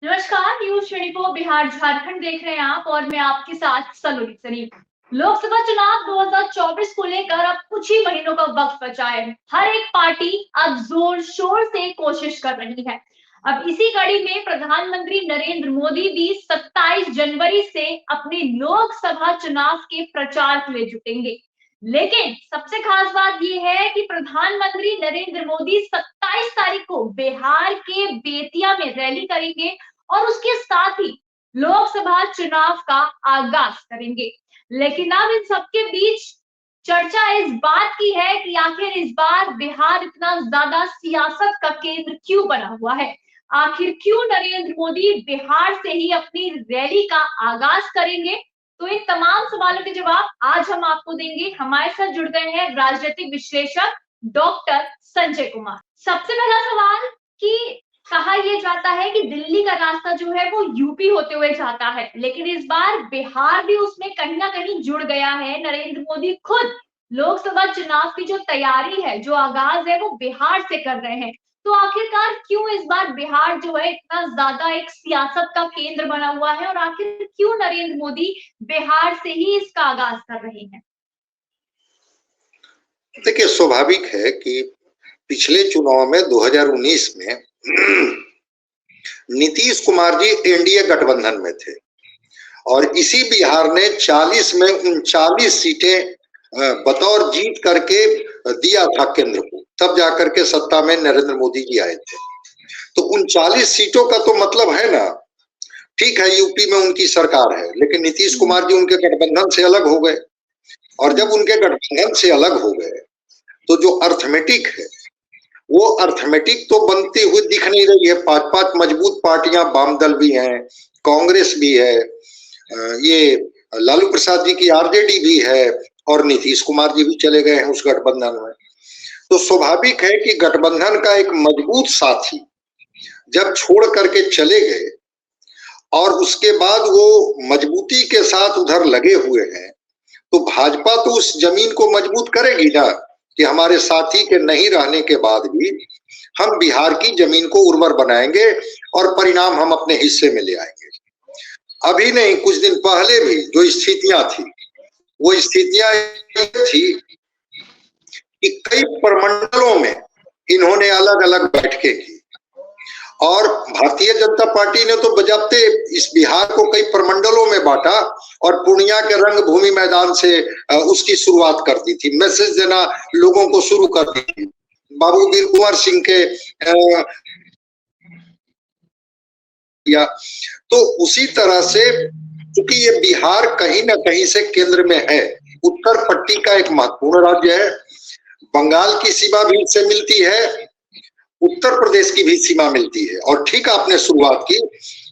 नमस्कार, न्यूज 24 बिहार झारखंड देख रहे हैं आप और मैं आपके साथ सलोनी शरीफ। लोकसभा चुनाव 2024 को लेकर अब कुछ ही महीनों का वक्त बचा है। हर एक पार्टी अब जोर शोर से कोशिश कर रही है। अब इसी कड़ी में प्रधानमंत्री नरेंद्र मोदी भी 27 जनवरी से अपने लोकसभा चुनाव के प्रचार के लिए जुटेंगे। लेकिन सबसे खास बात यह है कि प्रधानमंत्री नरेंद्र मोदी 27 तारीख को बिहार के बेतिया में रैली करेंगे और उसके साथ ही लोकसभा चुनाव का आगाज करेंगे। लेकिन अब इन सबके बीच चर्चा इस बात की है कि आखिर इस बार बिहार इतना ज्यादा सियासत का केंद्र क्यों बना हुआ है। आखिर क्यों नरेंद्र मोदी बिहार से ही अपनी रैली का आगाज करेंगे। तो इन तमाम सवालों के जवाब आज हम आपको देंगे। हमारे साथ जुड़ गए हैं राजनीतिक विश्लेषक डॉक्टर संजय कुमार। सबसे पहला सवाल कि कहा यह जाता है कि दिल्ली का रास्ता जो है वो यूपी होते हुए जाता है, लेकिन इस बार बिहार भी उसमें कहीं ना कहीं जुड़ गया है। नरेंद्र मोदी खुद लोकसभा चुनाव की जो तैयारी है, जो आगाज है, वो बिहार से कर रहे हैं। तो आखिरकार क्यों इस बार बिहार जो है इतना ज्यादा एक सियासत का केंद्र बना हुआ है और आखिर क्यों नरेंद्र मोदी बिहार से ही इसका आगाज कर रहे हैं। देखिए, स्वाभाविक है कि पिछले चुनाव में 2019 में नीतीश कुमार जी एनडीए गठबंधन में थे और इसी बिहार ने 40 में 39 सीटें बतौर जीत करके दिया था केंद्र को, तब जाकर के सत्ता में नरेंद्र मोदी जी आए थे। तो 39 सीटों का तो मतलब है ना। ठीक है, यूपी में उनकी सरकार है, लेकिन नीतीश कुमार जी उनके गठबंधन से अलग हो गए और जब उनके गठबंधन से अलग हो गए तो जो अर्थमेटिक है वो अर्थमेटिक तो बनती हुई दिख नहीं रही है। 5-5 मजबूत पार्टियां, वाम दल भी हैं, कांग्रेस भी है, ये लालू प्रसाद जी की आरजेडी भी है और नीतीश कुमार जी भी चले गए हैं उस गठबंधन में। तो स्वाभाविक है कि गठबंधन का एक मजबूत साथी जब छोड़ करके चले गए और उसके बाद वो मजबूती के साथ उधर लगे हुए हैं, तो भाजपा तो उस जमीन को मजबूत करेगी ना कि हमारे साथी के नहीं रहने के बाद भी हम बिहार की जमीन को उर्वर बनाएंगे और परिणाम हम अपने हिस्से में ले आएंगे। अभी नहीं, कुछ दिन पहले भी जो स्थितियां थी वो स्थितियां थी कि कई प्रमंडलों में इन्होंने अलग अलग बैठकें की और भारतीय जनता पार्टी ने तो बजाते इस बिहार को कई प्रमंडलों में बांटा और पूर्णिया के रंगभूमि मैदान से उसकी शुरुआत कर दी थी, मैसेज देना लोगों को शुरू कर दी थी। बाबू वीर कुंवर सिंह के या तो उसी तरह से, क्योंकि ये बिहार कहीं ना कहीं से केंद्र में है, उत्तर पट्टी का एक महत्वपूर्ण राज्य है, बंगाल की सीमा भी इससे मिलती है, उत्तर प्रदेश की भी सीमा मिलती है। और ठीक आपने शुरुआत की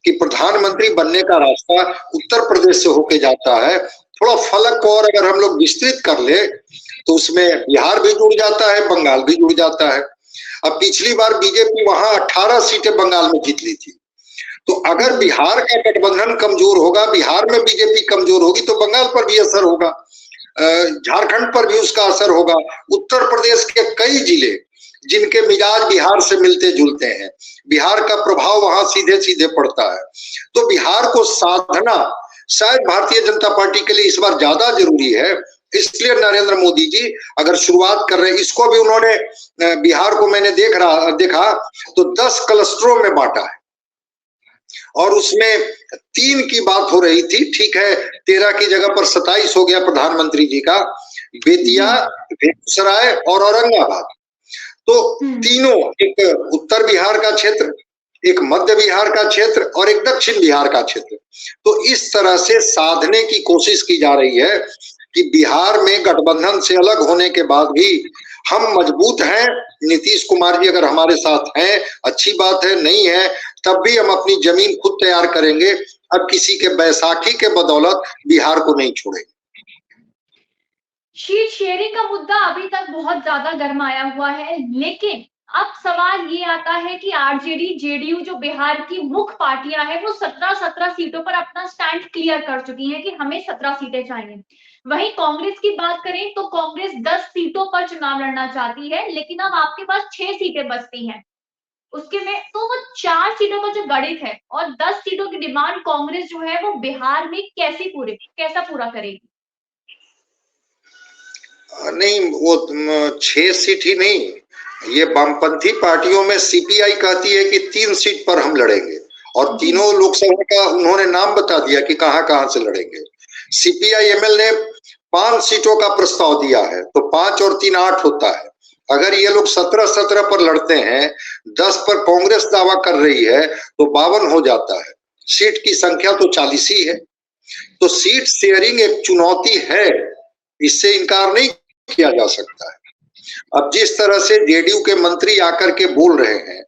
कि प्रधानमंत्री बनने का रास्ता उत्तर प्रदेश से होके जाता है। थोड़ा फलक को और अगर हम लोग विस्तृत कर ले तो उसमें बिहार भी जुड़ जाता है, बंगाल भी जुड़ जाता है। अब पिछली बार बीजेपी वहां 18 सीटें बंगाल में जीत ली थी, तो अगर बिहार का गठबंधन कमजोर होगा, बिहार में बीजेपी कमजोर होगी तो बंगाल पर भी असर होगा, झारखंड पर भी उसका असर होगा। उत्तर प्रदेश के कई जिले जिनके मिजाज बिहार से मिलते जुलते हैं, बिहार का प्रभाव वहां सीधे सीधे पड़ता है। तो बिहार को साधना शायद भारतीय जनता पार्टी के लिए इस बार ज्यादा जरूरी है। इसलिए नरेंद्र मोदी जी अगर शुरुआत कर रहे हैं, इसको भी उन्होंने बिहार को मैंने देखा तो 10 क्लस्टरों में बांटा है और उसमें 3 की बात हो रही थी। ठीक है, 13 की जगह पर 27 हो गया प्रधानमंत्री जी का, बेतिया, बेगूसराय और औरंगाबाद। तो तीनों, एक उत्तर बिहार का क्षेत्र, एक मध्य बिहार का क्षेत्र और एक दक्षिण बिहार का क्षेत्र। तो इस तरह से साधने की कोशिश की जा रही है कि बिहार में गठबंधन से अलग होने के बाद भी हम मजबूत हैं। नीतीश कुमार जी अगर हमारे साथ हैं अच्छी बात है, नहीं है तब भी हम अपनी जमीन खुद तैयार करेंगे। अब किसी के बैसाखी के बदौलत बिहार को नहीं छोड़ेंगे। सीट शेयरिंग का मुद्दा अभी तक बहुत ज्यादा गरमाया हुआ है, लेकिन अब सवाल ये आता है कि आरजेडी जेडीयू जो बिहार की मुख्य पार्टियां हैं वो 17 सीटों पर अपना स्टैंड क्लियर कर चुकी हैं कि हमें 17 सीटें चाहिए। वहीं कांग्रेस की बात करें तो कांग्रेस 10 सीटों पर चुनाव लड़ना चाहती है, लेकिन अब आपके पास 6 सीटें बचती हैं। उसके में तो वो 4 सीटों का जो गणित है और 10 सीटों की डिमांड कांग्रेस जो है वो बिहार में कैसा पूरा करेगी? नहीं, वो 6 सीट ही नहीं, ये वामपंथी पार्टियों में सीपीआई कहती है कि 3 सीट पर हम लड़ेंगे और तीनों लोकसभा का उन्होंने नाम बता दिया कि कहां कहां से लड़ेंगे। सीपीआई एमएल ने 5 सीटों का प्रस्ताव दिया है, तो 5 और 3 8 होता है। अगर ये लोग 17-17 पर लड़ते हैं, 10 पर कांग्रेस दावा कर रही है, तो 52 हो जाता है। सीट की संख्या तो 40 ही है। तो सीट शेयरिंग एक चुनौती है, इससे इनकार नहीं किया जा सकता है। अब जिस तरह से जेडीयू के मंत्री आकर के बोल रहे हैं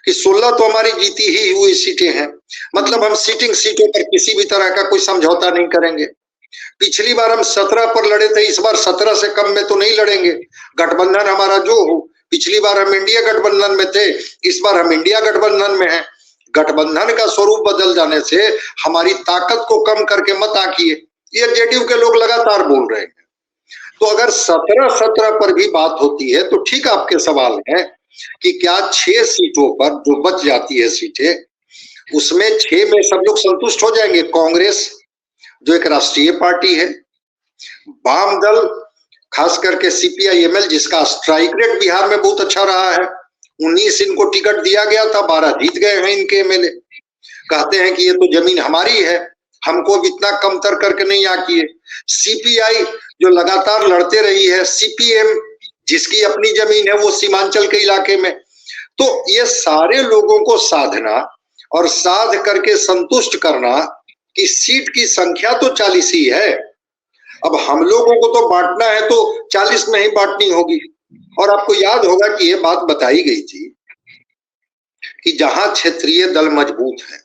कि 16 तो हमारी जीती ही हुई सीटें हैं, मतलब हम सीटिंग सीटों पर किसी भी तरह का कोई समझौता नहीं करेंगे। पिछली बार हम 17 पर लड़े थे, इस बार 17 से कम में तो नहीं लड़ेंगे। गठबंधन हमारा जो हो, पिछली बार हम इंडिया गठबंधन में थे, इस बार हम इंडिया गठबंधन में हैं। गठबंधन का स्वरूप बदल जाने से हमारी ताकत को कम करके मत आंकिए, ये जेडीयू के लोग लगातार बोल रहे हैं। तो अगर 17-17 पर भी बात होती है तो ठीक आपके सवाल है कि क्या 6 सीटों पर जो बच जाती है सीटें, उसमें 6 में सब लोग संतुष्ट हो जाएंगे? कांग्रेस जो एक राष्ट्रीय पार्टी है, वाम दल खास करके सीपीआई-एमएल जिसका स्ट्राइक रेट बिहार में बहुत अच्छा रहा है, 19 इनको टिकट दिया गया था, 12 जीत गए हैं इनके एमएलए। कहते हैं कि ये तो जमीन हमारी है, हमको इतना कमतर करके नहीं आंकिए। सीपीआई जो लगातार लड़ते रही है, सीपीएम जिसकी अपनी जमीन है वो सीमांचल के इलाके में। तो ये सारे लोगों को साधना और साध करके संतुष्ट करना कि सीट की संख्या तो 40 ही है, अब हम लोगों को तो बांटना है तो 40 में ही बांटनी होगी। और आपको याद होगा कि ये बात बताई गई थी कि जहां क्षेत्रीय दल मजबूत है,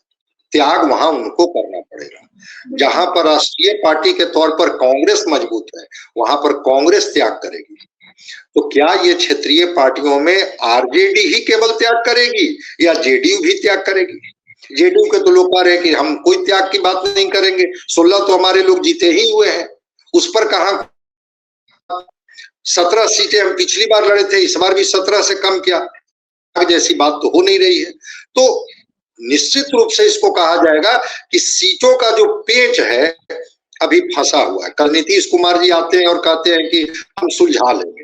त्याग वहां उनको करना पड़ेगा। जहां पर राष्ट्रीय पार्टी के तौर पर कांग्रेस मजबूत है, वहां पर कांग्रेस त्याग करेगी। तो क्या ये क्षेत्रीय पार्टियों में आरजेडी ही केवल त्याग करेगी या जेडीयू भी त्याग करेगी? जेडीयू के तो लोग कह रहे हैं कि हम कोई त्याग की बात नहीं करेंगे, 16 तो हमारे लोग जीते ही हुए हैं, उस पर कहां 17 सीटें हम पिछली बार लड़े थे, इस बार भी 17 से कम क्या, जैसी बात तो हो नहीं रही है। तो निश्चित रूप से इसको कहा जाएगा कि सीटों का जो पेच है अभी फंसा हुआ है। कल नीतीश कुमार जी आते हैं और कहते हैं कि हम सुलझा लेंगे,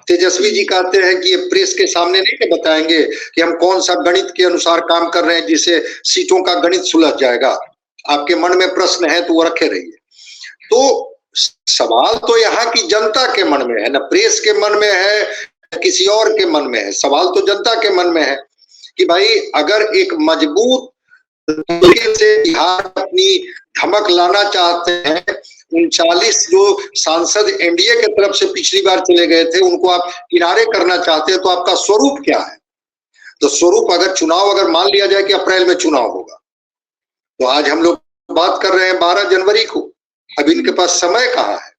तेजस्वी जी कहते हैं कि ये प्रेस के सामने नहीं बताएंगे कि हम कौन सा गणित के अनुसार काम कर रहे हैं जिससे सीटों का गणित सुलझ जाएगा। आपके मन में प्रश्न है तो वो रखे रहिए। तो सवाल तो यहाँ की जनता के मन में है, न प्रेस के मन में है, न किसी और के मन में है। सवाल तो जनता के मन में है कि भाई अगर एक मजबूत तरीके से बिहार अपनी धमक लाना चाहते हैं, 39 जो सांसद एनडीए के तरफ से पिछली बार चले गए थे उनको आप किनारे करना चाहते हैं, तो आपका स्वरूप क्या है? तो स्वरूप अगर मान लिया जाए कि अप्रैल में चुनाव होगा, तो आज हम लोग बात कर रहे हैं 12 जनवरी को, अब इनके पास समय कहाँ है?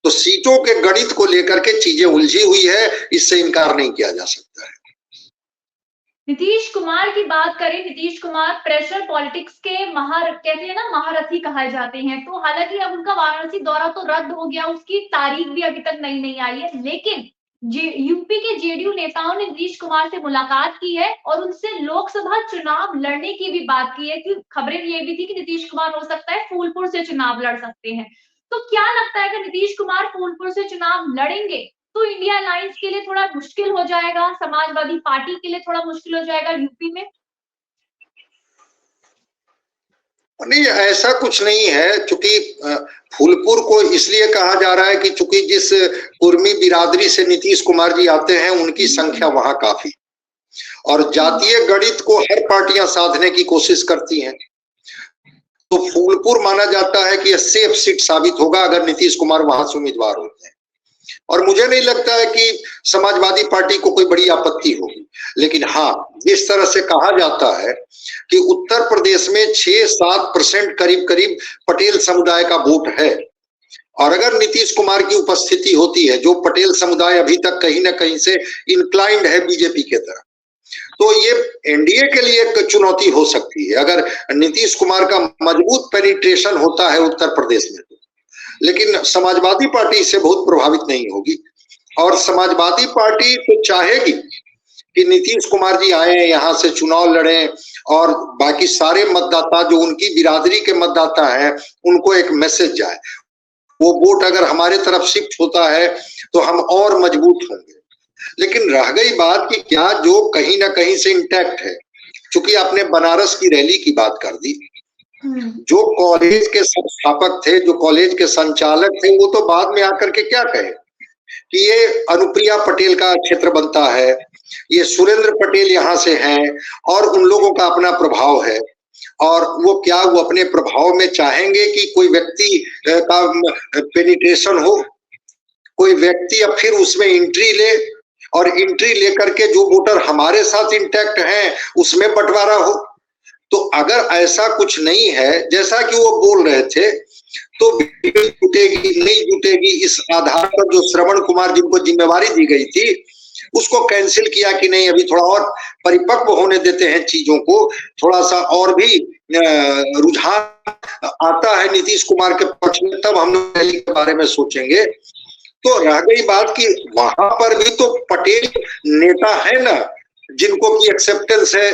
तो सीटों के गणित को लेकर के चीजें उलझी हुई है, इससे इनकार नहीं किया जा सकता है। नीतीश कुमार की बात करें, नीतीश कुमार प्रेशर पॉलिटिक्स के कहते हैं ना, महारथी कहे जाते हैं। तो हालांकि अब उनका वाराणसी दौरा तो रद्द हो गया, उसकी तारीख भी अभी तक नहीं आई है, लेकिन यूपी के जेडीयू नेताओं ने नीतीश कुमार से मुलाकात की है और उनसे लोकसभा चुनाव लड़ने की भी बात की है। कि खबरें ये भी थी कि नीतीश कुमार हो सकता है फूलपुर से चुनाव लड़ सकते हैं। तो क्या लगता है कि नीतीश कुमार फूलपुर से चुनाव लड़ेंगे तो इंडिया अलायंस के लिए थोड़ा मुश्किल हो जाएगा, समाजवादी पार्टी के लिए थोड़ा मुश्किल हो जाएगा यूपी में? नहीं, ऐसा कुछ नहीं है। चूंकि फूलपुर को इसलिए कहा जा रहा है कि चूंकि जिस कुर्मी बिरादरी से नीतीश कुमार जी आते हैं उनकी संख्या वहां काफी, और जातीय गणित को हर पार्टियां साधने की कोशिश करती हैं। तो फूलपुर माना जाता है कि यह सेफ सीट साबित होगा अगर नीतीश कुमार वहां से उम्मीदवार होते हैं, और मुझे नहीं लगता है कि समाजवादी पार्टी को कोई बड़ी आपत्ति होगी। लेकिन हाँ, जिस तरह से कहा जाता है कि उत्तर प्रदेश में 6-7% करीब पटेल समुदाय का वोट है, और अगर नीतीश कुमार की उपस्थिति होती है, जो पटेल समुदाय अभी तक कहीं ना कहीं से इंक्लाइंड है बीजेपी के तरफ, तो ये एनडीए के लिए एक चुनौती हो सकती है अगर नीतीश कुमार का मजबूत पेनिट्रेशन होता है उत्तर प्रदेश में। लेकिन समाजवादी पार्टी इससे बहुत प्रभावित नहीं होगी, और समाजवादी पार्टी तो चाहेगी कि नीतीश कुमार जी आए यहाँ से चुनाव लड़े और बाकी सारे मतदाता जो उनकी बिरादरी के मतदाता हैं उनको एक मैसेज जाए, वो वोट अगर हमारे तरफ शिफ्ट होता है तो हम और मजबूत होंगे। लेकिन रह गई बात कि क्या जो कहीं ना कहीं से इंटैक्ट है, चूंकि आपने बनारस की रैली की बात कर दी, जो कॉलेज के संस्थापक थे, जो कॉलेज के संचालक थे, वो तो बाद में आकर के क्या कहे कि ये अनुप्रिया पटेल का क्षेत्र बनता है, ये सुरेंद्र पटेल यहाँ से हैं और उन लोगों का अपना प्रभाव है, और वो क्या वो अपने प्रभाव में चाहेंगे कि कोई व्यक्ति का पेनिट्रेशन हो, कोई व्यक्ति अब फिर उसमें एंट्री ले और एंट्री लेकर के जो वोटर हमारे साथ इंटैक्ट हैं उसमें बंटवारा हो। तो अगर ऐसा कुछ नहीं है जैसा कि वो बोल रहे थे, तो जुटेगी नहीं जुटेगी इस आधार पर जो श्रवण कुमार जिनको जिम्मेवारी दी गई थी उसको कैंसिल किया कि नहीं, अभी थोड़ा और परिपक्व होने देते हैं चीजों को, थोड़ा सा और भी रुझान आता है नीतीश कुमार के पक्ष में, तब हम लोग रैली के बारे में सोचेंगे। तो रह गई बात कि वहां पर भी तो पटेल नेता है ना जिनको की एक्सेप्टेंस है,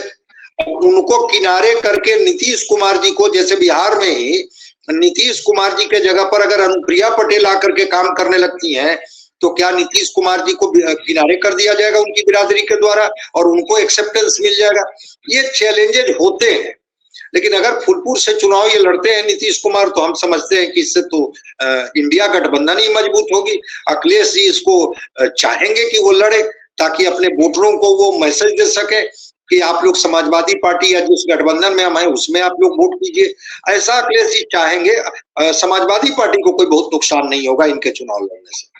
उनको किनारे करके नीतीश कुमार जी को, जैसे बिहार में ही नीतीश कुमार जी के जगह पर अगर अनुप्रिया पटेल आकर के काम करने लगती हैं तो क्या नीतीश कुमार जी को किनारे कर दिया जाएगा उनकी बिरादरी के द्वारा और उनको एक्सेप्टेंस मिल जाएगा? ये चैलेंजेज होते हैं। लेकिन अगर फूलपुर से चुनाव ये लड़ते हैं नीतीश कुमार तो हम समझते हैं कि इससे तो इंडिया गठबंधन ही मजबूत होगी। अखिलेश जी इसको चाहेंगे कि वो लड़े ताकि अपने वोटरों को वो मैसेज दे सके कि आप लोग समाजवादी पार्टी या जिस गठबंधन में हम हैं उसमें आप लोग वोट कीजिए, ऐसा अखिलेश जी चाहेंगे। समाजवादी पार्टी को कोई बहुत नुकसान नहीं होगा इनके चुनाव लड़ने से।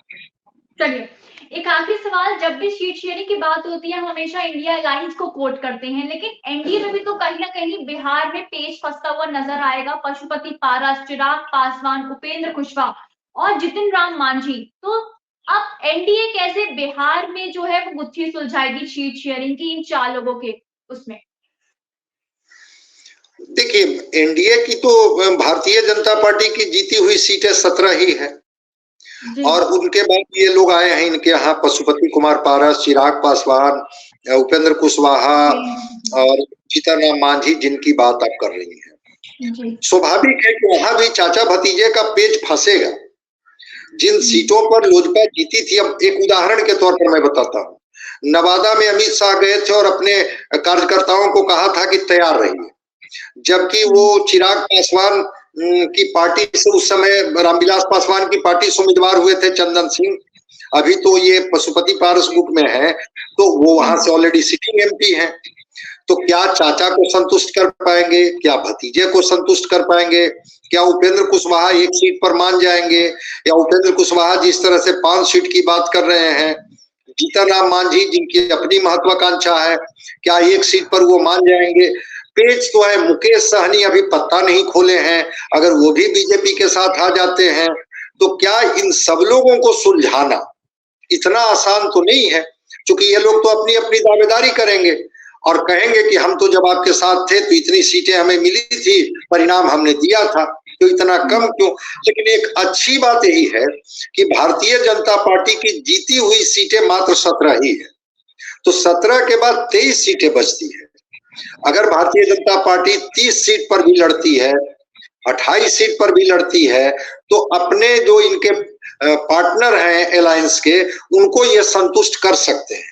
चलिए, एक आखिरी सवाल, जब भी सीट शेयरिंग की बात होती है हम हमेशा इंडिया अलायंस को कोट करते हैं, लेकिन एनडीए में भी तो कहीं ना कहीं बिहार में पेच फंसता हुआ नजर आएगा। पशुपति पारस, चिराग पासवान, उपेंद्र कुशवाहा और जितिन राम मांझी। तो अब एनडीए कैसे बिहार में जो है वो गुत्थी सुलझाएगी सीट शेयरिंग की इन 4 लोगों के उसमें? देखिए, एनडीए की तो भारतीय जनता पार्टी की जीती हुई सीटें 17 ही है और उनके बाद ये लोग आए हैं इनके यहाँ, पशुपति कुमार पारस, चिराग पासवान, उपेंद्र कुशवाहा और जितिन राम मांझी जिनकी बात आप कर रही हैं। स्वाभाविक है कि वहां भी चाचा भतीजे का पेच फंसेगा। जिन सीटों पर लोजपा जीती थी, अब एक उदाहरण के तौर पर मैं बताता हूँ, नवादा में अमित शाह गए थे और अपने कार्यकर्ताओं को कहा था कि तैयार रहिए, जबकि वो चिराग पासवान की पार्टी से उस समय रामविलास पासवान की पार्टी से उम्मीदवार हुए थे चंदन सिंह, अभी तो ये पशुपति पारस गुट में है, तो वो वहां से ऑलरेडी सिटिंग एमपी हैं। तो क्या चाचा को संतुष्ट कर पाएंगे, क्या भतीजे को संतुष्ट कर पाएंगे, क्या उपेंद्र कुशवाहा एक सीट पर मान जाएंगे, या उपेंद्र कुशवाहा जिस तरह से 5 सीट की बात कर रहे हैं, जितिन राम मांझी जिनकी अपनी महत्वाकांक्षा है, क्या एक सीट पर वो मान जाएंगे? पेच तो है। मुकेश सहनी अभी पत्ता नहीं खोले हैं, अगर वो भी बीजेपी के साथ आ जाते हैं तो क्या इन सब लोगों को सुलझाना इतना आसान तो नहीं है, क्योंकि ये लोग तो अपनी अपनी दावेदारी करेंगे और कहेंगे कि हम तो जब आपके साथ थे तो इतनी सीटें हमें मिली थी, परिणाम हमने दिया था, तो इतना कम क्यों? लेकिन एक अच्छी बात यही है कि भारतीय जनता पार्टी की जीती हुई सीटें मात्र 17 ही है, तो 17 के बाद 23 सीटें बचती है। अगर भारतीय जनता पार्टी 30 सीट पर भी लड़ती है, 28 सीट पर भी लड़ती है, तो अपने जो इनके पार्टनर हैं अलायंस के, उनको ये संतुष्ट कर सकते हैं।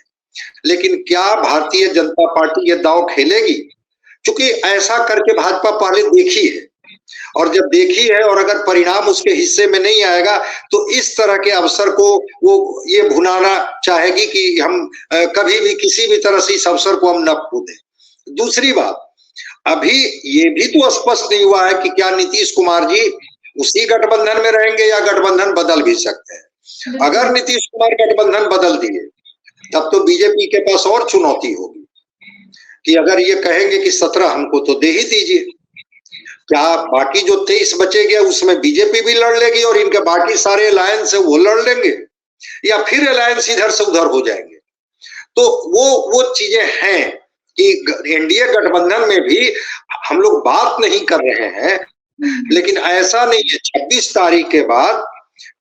लेकिन क्या भारतीय जनता पार्टी ये दांव खेलेगी? क्योंकि ऐसा करके भाजपा पहले देखी है, और जब देखी है और अगर परिणाम उसके हिस्से में नहीं आएगा तो इस तरह के अवसर को वो ये भुनाना चाहेगी कि हम कभी भी किसी भी तरह से इस अवसर को हम न खो दें। दूसरी बात, अभी ये भी तो स्पष्ट नहीं हुआ है कि क्या नीतीश कुमार जी उसी गठबंधन में रहेंगे या गठबंधन बदल भी सकते हैं। अगर नीतीश कुमार गठबंधन बदल दिए तब तो बीजेपी के पास और चुनौती होगी कि अगर ये कहेंगे कि 17 हमको तो दे ही दीजिए, क्या बाकी जो 23 बचेंगे उसमें बीजेपी भी लड़ लेगी और इनके बाकी सारे अलायंस है वो लड़ लेंगे, या फिर अलायंस इधर से उधर हो जाएंगे? तो वो चीजें हैं कि एनडीए गठबंधन में भी हम लोग बात नहीं कर रहे हैं, लेकिन ऐसा नहीं है 26 तारीख के बाद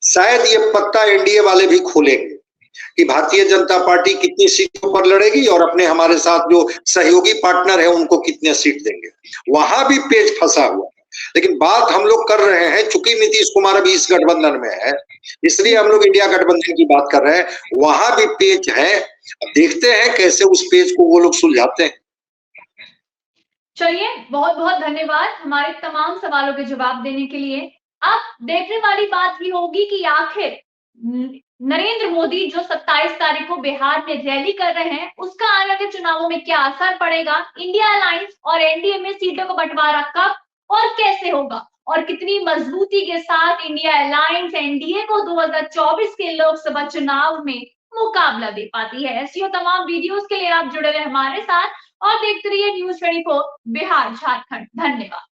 शायद ये पत्ता एनडीए वाले भी खोलेंगे कि भारतीय जनता पार्टी कितनी सीटों पर लड़ेगी और अपने हमारे साथ जो सहयोगी पार्टनर है उनको कितने सीट देंगे। वहां भी पेच फंसा हुआ है। लेकिन बात हम लोग कर रहे हैं, चूंकि नीतीश कुमार अभी इस गठबंधन में है, इसलिए हम लोग इंडिया गठबंधन की बात कर रहे हैं। वहां भी पेच है, देखते हैं कैसे उस पेच को वो लोग सुलझाते हैं। चलिए, बहुत बहुत धन्यवाद हमारे तमाम सवालों के जवाब देने के लिए। अब देखने वाली बात ये होगी कि आखिर नरेंद्र मोदी जो 27 तारीख को बिहार में रैली कर रहे हैं, उसका आने वाले चुनावों में क्या असर पड़ेगा, इंडिया अलायंस और एनडीए में सीटों का बंटवारा कब और कैसे होगा, और कितनी मजबूती के साथ इंडिया अलायंस एनडीए को 2024 के लोकसभा चुनाव में मुकाबला दे पाती है। ऐसी तमाम वीडियोस के लिए आप जुड़े रहे हमारे साथ और देखते रहिए न्यूज़ 24 बिहार झारखंड। धन्यवाद।